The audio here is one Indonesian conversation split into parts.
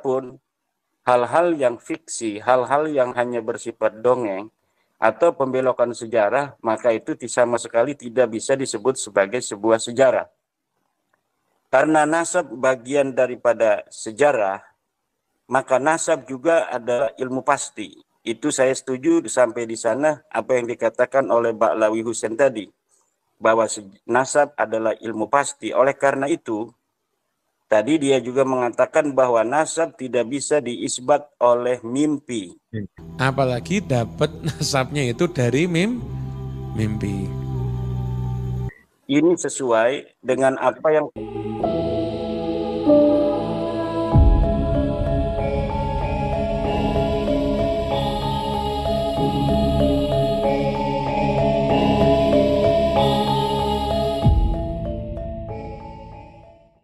Adapun hal-hal yang fiksi, hal-hal yang hanya bersifat dongeng atau pembelokan sejarah, maka itu sama sekali tidak bisa disebut sebagai sebuah sejarah. Karena nasab bagian daripada sejarah, maka nasab juga adalah ilmu pasti. Itu saya setuju sampai di sana apa yang dikatakan oleh Ba'lawi Husain tadi, bahwa nasab adalah ilmu pasti. Oleh karena itu, tadi dia juga mengatakan bahwa nasab tidak bisa diisbat oleh mimpi. Apalagi dapat nasabnya itu dari mimpi. Ini sesuai dengan apa yang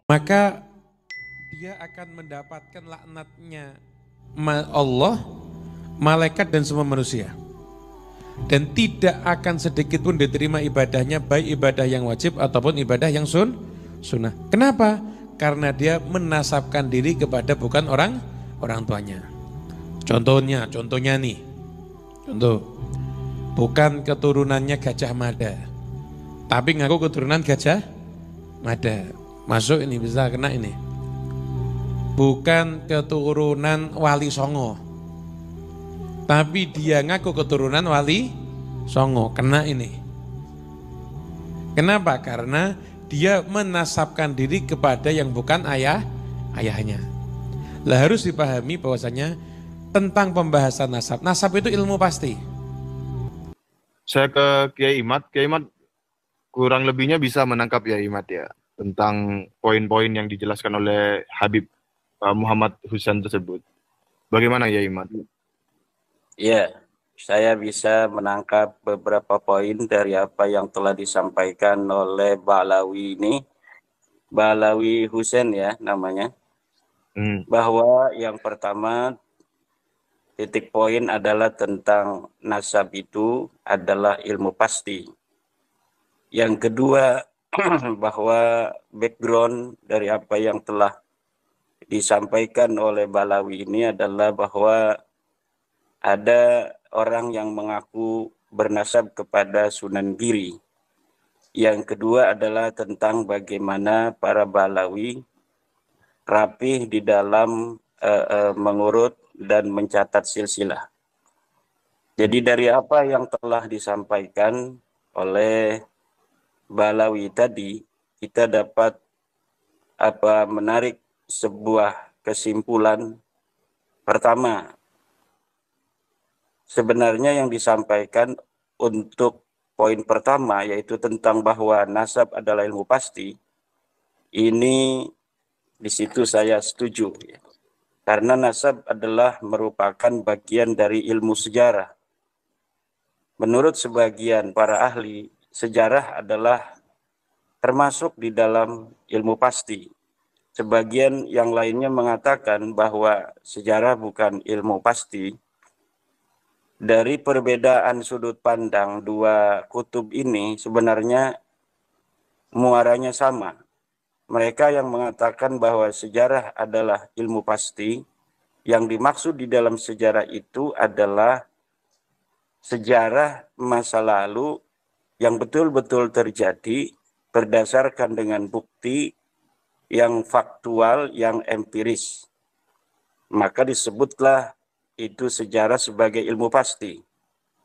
Maka dia akan mendapatkan laknatnya Allah, malaikat dan semua manusia. Dan tidak akan sedikit pun diterima ibadahnya, baik ibadah yang wajib ataupun ibadah yang sunnah. Kenapa? Karena dia menasabkan diri kepada bukan orang tuanya. Contohnya nih, bukan keturunannya Gajah Mada, tapi ngaku keturunan Gajah Mada. Masuk ini, bisa kena ini. Bukan keturunan Wali Songo, tapi dia ngaku keturunan Wali Songo, kena ini. Kenapa? Karena dia menasabkan diri kepada yang bukan ayahnya. Lah harus dipahami bahwasanya tentang pembahasan nasab. Nasab itu ilmu pasti. Saya ke Kiai Imad. Kiai Imad kurang lebihnya bisa menangkap ya Imad ya tentang poin-poin yang dijelaskan oleh Habib Muhammad Husain tersebut. Bagaimana ya Imad? Ya, saya bisa menangkap beberapa poin dari apa yang telah disampaikan oleh Ba'lawi ini. Ba'lawi Husain ya namanya. Bahwa yang pertama titik poin adalah tentang nasab itu adalah ilmu pasti. Yang kedua bahwa background dari apa yang telah disampaikan oleh Ba'lawi ini adalah bahwa ada orang yang mengaku bernasab kepada Sunan Giri. Yang kedua adalah tentang bagaimana para Ba'lawi rapih di dalam mengurut dan mencatat silsilah. Jadi dari apa yang telah disampaikan oleh Ba'lawi tadi, kita dapat menarik sebuah kesimpulan. Pertama, sebenarnya yang disampaikan untuk poin pertama, yaitu tentang bahwa nasab adalah ilmu pasti, ini di situ saya setuju. Karena nasab adalah merupakan bagian dari ilmu sejarah. Menurut sebagian para ahli, sejarah adalah termasuk di dalam ilmu pasti. Sebagian yang lainnya mengatakan bahwa sejarah bukan ilmu pasti. Dari perbedaan sudut pandang dua kutub ini sebenarnya muaranya sama. Mereka yang mengatakan bahwa sejarah adalah ilmu pasti, yang dimaksud di dalam sejarah itu adalah sejarah masa lalu yang betul-betul terjadi berdasarkan dengan bukti yang faktual, yang empiris. Maka disebutlah itu sejarah sebagai ilmu pasti.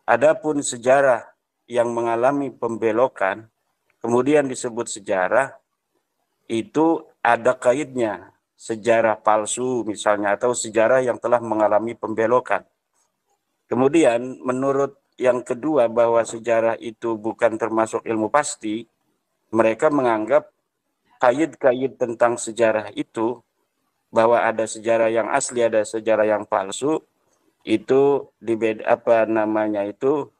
Adapun sejarah yang mengalami pembelokan, kemudian disebut sejarah, itu ada kaitnya. Sejarah palsu misalnya, atau sejarah yang telah mengalami pembelokan. Kemudian menurut yang kedua bahwa sejarah itu bukan termasuk ilmu pasti, mereka menganggap kait-kait tentang sejarah itu, bahwa ada sejarah yang asli, ada sejarah yang palsu, itu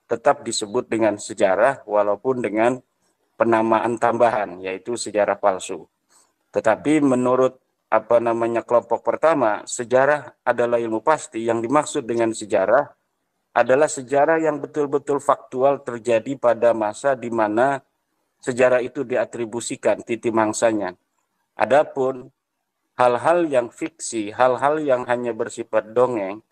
tetap disebut dengan sejarah walaupun dengan penamaan tambahan, yaitu sejarah palsu. Tetapi menurut kelompok pertama, sejarah adalah ilmu pasti. Yang dimaksud dengan sejarah adalah sejarah yang betul-betul faktual terjadi pada masa di mana sejarah itu diatribusikan titik mangsanya. Adapun hal-hal yang fiksi, hal-hal yang hanya bersifat dongeng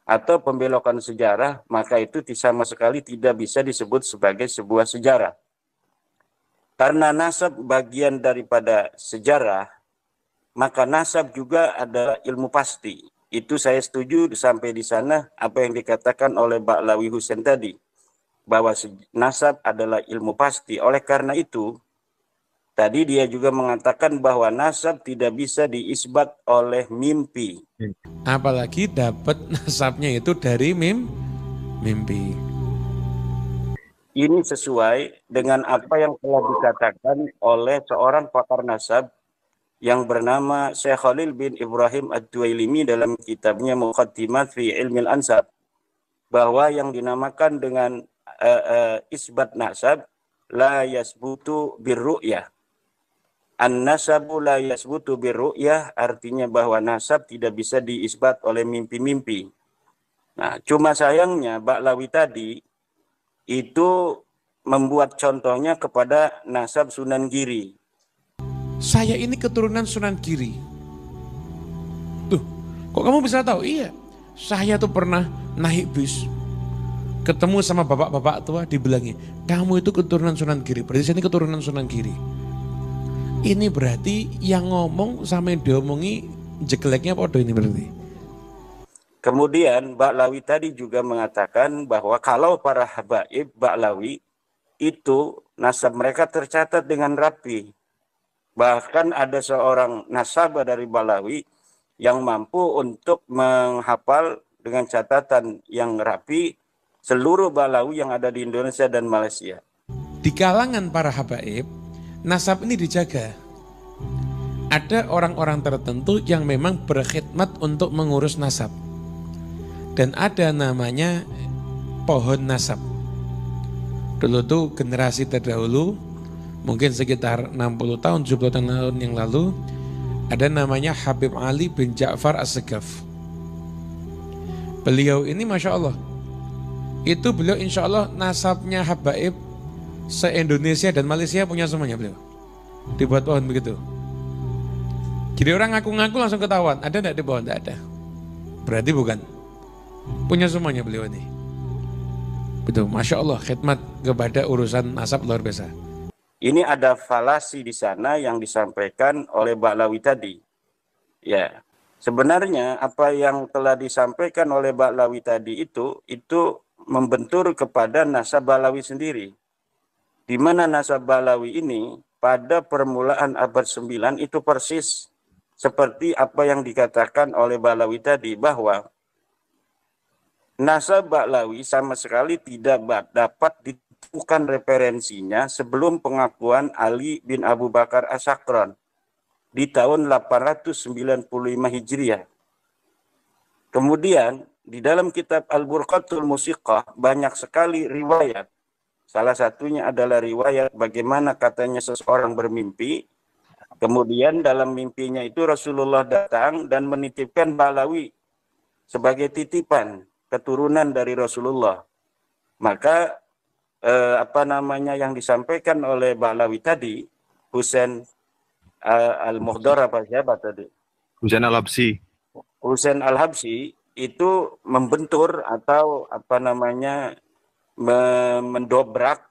atau pembelokan sejarah, maka itu sama sekali tidak bisa disebut sebagai sebuah sejarah. Karena nasab bagian daripada sejarah, maka nasab juga adalah ilmu pasti. Itu saya setuju sampai di sana apa yang dikatakan oleh Ba'lawi Husain tadi, bahwa nasab adalah ilmu pasti. Oleh karena itu, tadi dia juga mengatakan bahwa nasab tidak bisa diisbat oleh mimpi. Apalagi dapat nasabnya itu dari mimpi. Ini sesuai dengan apa yang telah dikatakan oleh seorang pakar nasab yang bernama Syekh Khalil bin Ibrahim Ad-Duwailimi dalam kitabnya Muqaddimat fi Ilmil Ansab, bahwa yang dinamakan dengan isbat nasab la yasbutu birru'yah. An-nasabu la yasbutu birru'yah artinya bahwa nasab tidak bisa diisbat oleh mimpi-mimpi. Nah, cuma sayangnya Ba'lawi tadi itu membuat contohnya kepada nasab Sunan Giri. Saya ini keturunan Sunan Giri. Tuh, kok kamu bisa tahu? Iya, saya tuh pernah naik bis, ketemu sama bapak-bapak tua, dibilangin, kamu itu keturunan Sunan Giri, berarti saya ini keturunan Sunan Giri. Ini berarti yang ngomong sama yang diomongi jeleknya podo ini berarti. Kemudian Ba'lawi tadi juga mengatakan bahwa kalau para habaib Ba'lawi itu nasab mereka tercatat dengan rapi. Bahkan ada seorang nasabah dari Ba'lawi yang mampu untuk menghafal dengan catatan yang rapi seluruh Ba'lawi yang ada di Indonesia dan Malaysia. Di kalangan para habaib, nasab ini dijaga. Ada orang-orang tertentu yang memang berkhidmat untuk mengurus nasab. Dan ada namanya pohon nasab. Dulu tuh generasi terdahulu, mungkin sekitar 60 tahun, 70 tahun yang lalu, ada namanya Habib Ali bin Ja'far As-Segaf. Beliau ini Masya Allah, itu beliau insya Allah nasabnya habaib se-Indonesia dan Malaysia punya semuanya beliau. Dibuat pohon begitu. Jadi orang ngaku-ngaku langsung ketahuan, ada enggak di pohon? Enggak ada. Berarti bukan. Punya semuanya beliau ini. Betul, Masya Allah, khidmat kepada urusan nasab luar biasa. Ini ada falasi di sana yang disampaikan oleh Ba'lawi tadi. Ya, sebenarnya apa yang telah disampaikan oleh Ba'lawi tadi itu membentur kepada nasab Ba'lawi sendiri. Di mana nasab Ba'lawi ini pada permulaan abad 9 itu persis seperti apa yang dikatakan oleh Ba'lawi tadi, bahwa nasab Ba'lawi sama sekali tidak dapat ditemukan referensinya sebelum pengakuan Ali bin Abu Bakar As-Sakran di tahun 895 Hijriah. Kemudian di dalam kitab Al-Burqatul Musiqah banyak sekali riwayat. Salah satunya adalah riwayat bagaimana katanya seseorang bermimpi. Kemudian dalam mimpinya itu Rasulullah datang dan menitipkan Ba'lawi sebagai titipan keturunan dari Rasulullah. Maka yang disampaikan oleh Ba'lawi tadi, Husain Al-Muhdar apa siapa tadi? Husain Al-Habsyi. Husain Al-Habsyi itu membentur atau mendobrak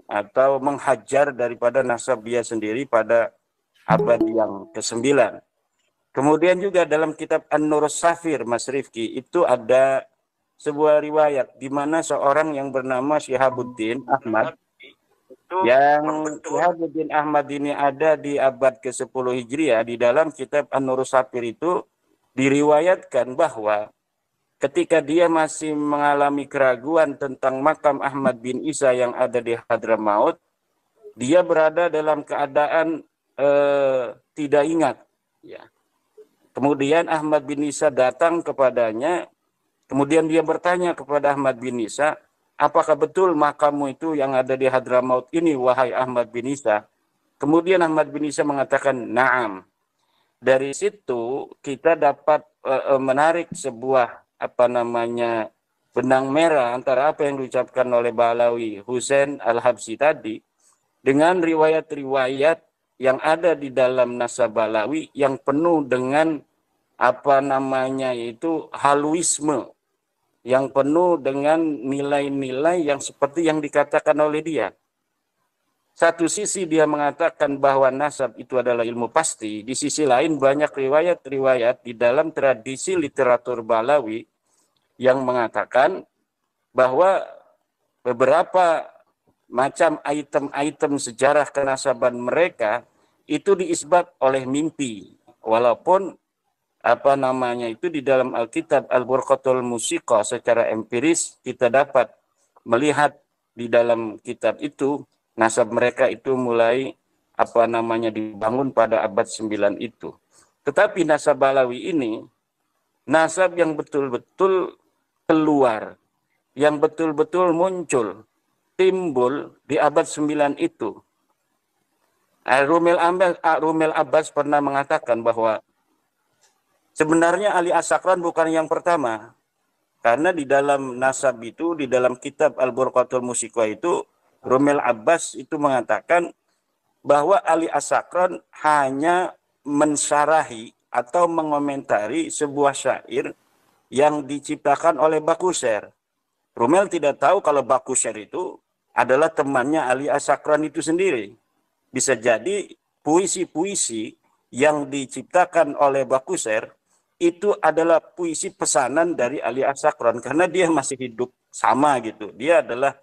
atau menghajar daripada nasab dia sendiri pada abad yang ke-9. Kemudian juga dalam kitab An-Nur Safir Mas Rifki itu ada sebuah riwayat di mana seorang yang bernama Syihabuddin Ahmad, yang Syihabuddin Ahmad ini ada di abad ke-10 Hijriah, di dalam kitab An-Nur Safir itu diriwayatkan bahwa ketika dia masih mengalami keraguan tentang makam Ahmad bin Isa yang ada di Hadramaut, dia berada dalam keadaan tidak ingat. Ya. Kemudian Ahmad bin Isa datang kepadanya. Kemudian dia bertanya kepada Ahmad bin Isa, apakah betul makammu itu yang ada di Hadramaut ini, wahai Ahmad bin Isa? Kemudian Ahmad bin Isa mengatakan, na'am. Dari situ kita dapat menarik sebuah benang merah antara apa yang diucapkan oleh Ba'lawi Husain Al-Habsyi tadi dengan riwayat-riwayat yang ada di dalam nasab Balawi yang penuh dengan itu haluisme, yang penuh dengan nilai-nilai yang seperti yang dikatakan oleh dia. Satu sisi dia mengatakan bahwa nasab itu adalah ilmu pasti, di sisi lain banyak riwayat-riwayat di dalam tradisi literatur Balawi yang mengatakan bahwa beberapa macam item-item sejarah kenasaban mereka itu diisbat oleh mimpi. Walaupun itu di dalam Alkitab Al-Burqatul Musiqa secara empiris kita dapat melihat di dalam kitab itu nasab mereka itu mulai dibangun pada abad 9 itu. Tetapi nasab Balawi ini nasab yang betul-betul keluar, yang betul-betul muncul, timbul di abad 9 itu. Rumel Abbas pernah mengatakan bahwa sebenarnya Ali As-Sakran bukan yang pertama. Karena di dalam nasab itu, di dalam kitab Al-Burqatul Musiqa itu, Rumel Abbas itu mengatakan bahwa Ali As-Sakran hanya mensyarahi atau mengomentari sebuah syair yang diciptakan oleh Bakusher. Rumel tidak tahu kalau Bakusher itu adalah temannya Ali As-Sakran itu sendiri. Bisa jadi puisi-puisi yang diciptakan oleh Bakusher itu adalah puisi pesanan dari Ali As-Sakran karena dia masih hidup sama gitu. Dia adalah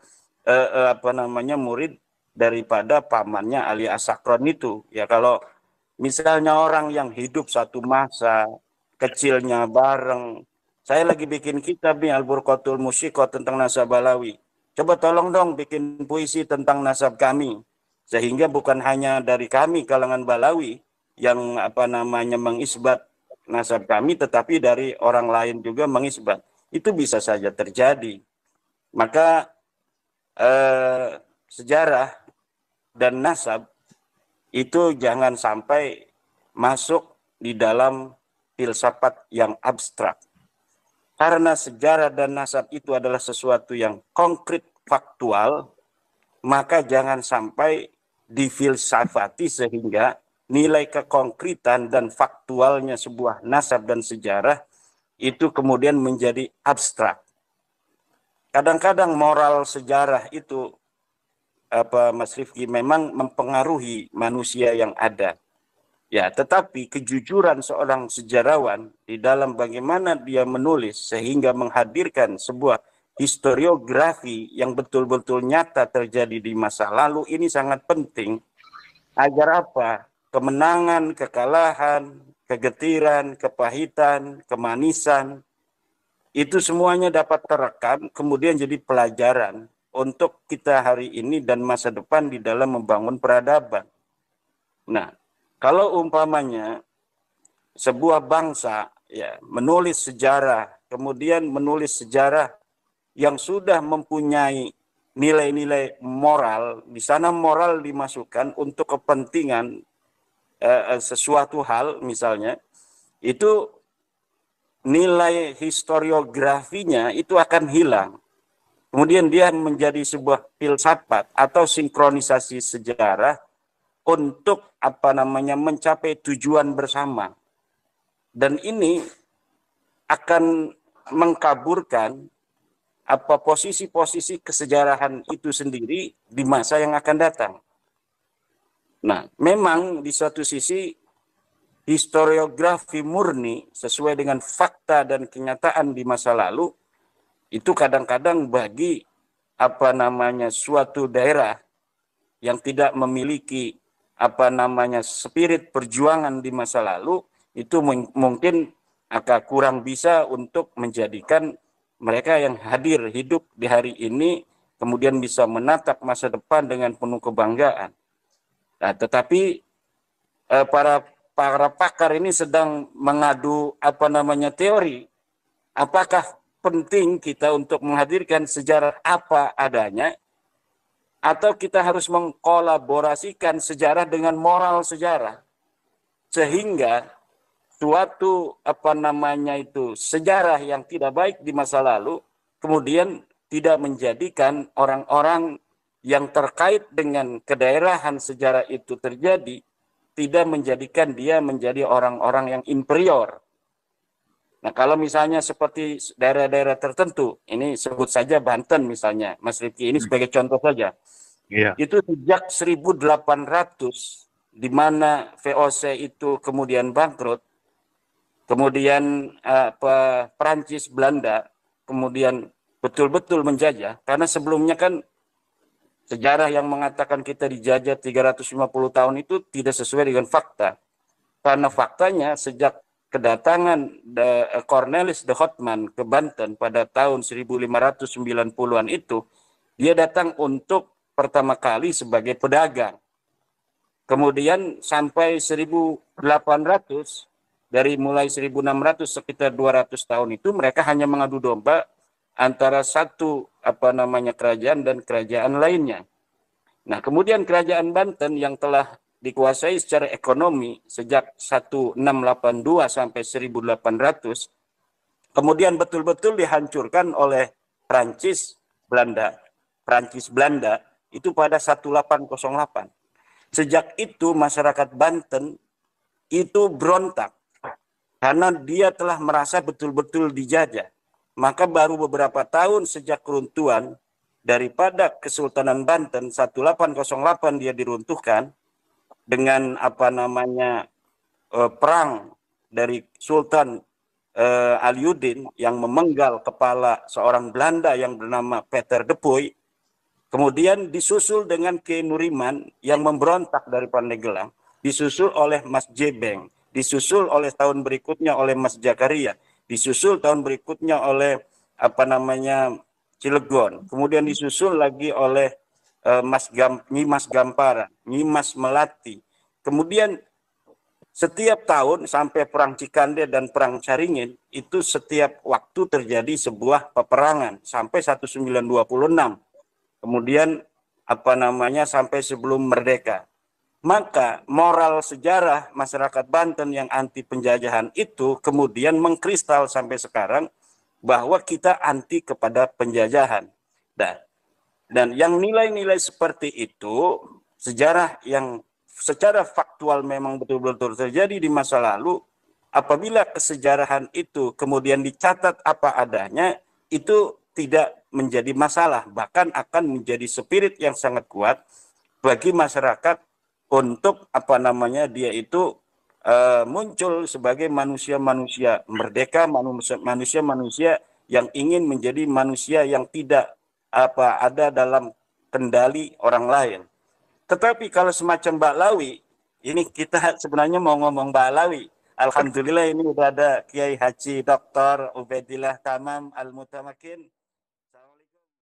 murid daripada pamannya Ali As-Sakran itu. Ya kalau misalnya orang yang hidup satu masa, kecilnya bareng. Saya lagi bikin kitab nih Al-Burqatul Musiqa tentang nasab Balawi. Coba tolong dong bikin puisi tentang nasab kami. Sehingga bukan hanya dari kami kalangan Balawi yang mengisbat nasab kami, tetapi dari orang lain juga mengisbat. Itu bisa saja terjadi. Maka sejarah dan nasab itu jangan sampai masuk di dalam filsafat yang abstrak. Karena sejarah dan nasab itu adalah sesuatu yang konkret, faktual, maka jangan sampai difilsafati sehingga nilai kekonkretan dan faktualnya sebuah nasab dan sejarah itu kemudian menjadi abstrak. Kadang-kadang moral sejarah itu Mas Rifki memang mempengaruhi manusia yang ada. Ya, tetapi kejujuran seorang sejarawan di dalam bagaimana dia menulis sehingga menghadirkan sebuah historiografi yang betul-betul nyata terjadi di masa lalu ini sangat penting agar apa? Kemenangan, kekalahan, kegetiran, kepahitan, kemanisan itu semuanya dapat terekam kemudian jadi pelajaran untuk kita hari ini dan masa depan di dalam membangun peradaban. Nah, kalau umpamanya sebuah bangsa ya menulis sejarah, kemudian menulis sejarah yang sudah mempunyai nilai-nilai moral, di sana moral dimasukkan untuk kepentingan sesuatu hal misalnya, itu nilai historiografinya itu akan hilang. Kemudian dia menjadi sebuah filsafat atau sinkronisasi sejarah untuk mencapai tujuan bersama. Dan ini akan mengkaburkan posisi-posisi kesejarahan itu sendiri di masa yang akan datang. Nah, memang di satu sisi historiografi murni sesuai dengan fakta dan kenyataan di masa lalu itu kadang-kadang bagi suatu daerah yang tidak memiliki spirit perjuangan di masa lalu itu mungkin akan kurang bisa untuk menjadikan mereka yang hadir hidup di hari ini kemudian bisa menatap masa depan dengan penuh kebanggaan. Nah, tetapi para pakar ini sedang mengadu teori. Apakah penting kita untuk menghadirkan sejarah apa adanya atau kita harus mengkolaborasikan sejarah dengan moral sejarah sehingga suatu sejarah yang tidak baik di masa lalu kemudian tidak menjadikan orang-orang yang terkait dengan kedaerahan sejarah itu terjadi tidak menjadikan dia menjadi orang-orang yang inferior. Nah, kalau misalnya seperti daerah-daerah tertentu, ini sebut saja Banten misalnya, Mas Rifki, ini sebagai contoh saja. Iya. Itu sejak 1800, di mana VOC itu kemudian bangkrut, kemudian Perancis, Belanda, kemudian betul-betul menjajah, karena sebelumnya kan sejarah yang mengatakan kita dijajah 350 tahun itu tidak sesuai dengan fakta. Karena faktanya sejak kedatangan Cornelis de Houtman ke Banten pada tahun 1590-an itu, dia datang untuk pertama kali sebagai pedagang. Kemudian sampai 1800, dari mulai 1600 sekitar 200 tahun itu mereka hanya mengadu domba antara satu kerajaan dan kerajaan lainnya. Nah, kemudian kerajaan Banten yang telah dikuasai secara ekonomi sejak 1682 sampai 1800, kemudian betul-betul dihancurkan oleh Prancis Belanda. Prancis Belanda itu pada 1808. Sejak itu masyarakat Banten itu berontak karena dia telah merasa betul-betul dijajah. Maka baru beberapa tahun sejak keruntuhan daripada Kesultanan Banten 1808 dia diruntuhkan dengan perang dari Sultan Aliuddin yang memenggal kepala seorang Belanda yang bernama Peter de Puy. Kemudian disusul dengan Ki Nuriman yang memberontak dari Pandeglang, disusul oleh Mas Jebeng, disusul oleh tahun berikutnya oleh Mas Jakaria, disusul tahun berikutnya oleh Cilegon, kemudian disusul lagi oleh Nyimas Gampara, Nyimas Melati. Kemudian setiap tahun sampai Perang Cikande dan Perang Caringin, itu setiap waktu terjadi sebuah peperangan sampai 1926. Kemudian sampai sebelum merdeka. Maka moral sejarah masyarakat Banten yang anti penjajahan itu kemudian mengkristal sampai sekarang bahwa kita anti kepada penjajahan. Dan yang nilai-nilai seperti itu, sejarah yang secara faktual memang betul-betul terjadi di masa lalu, apabila kesejarahan itu kemudian dicatat apa adanya, itu tidak menjadi masalah, bahkan akan menjadi spirit yang sangat kuat bagi masyarakat untuk dia itu muncul sebagai manusia-manusia merdeka, manusia-manusia yang ingin menjadi manusia yang tidak ada dalam kendali orang lain. Tetapi kalau semacam Ba'lawi, ini kita sebenarnya mau ngomong Ba'lawi. Alhamdulillah ini udah ada Kiai Haji Dr. Ubaidillah Tamam Al-Mutamakin.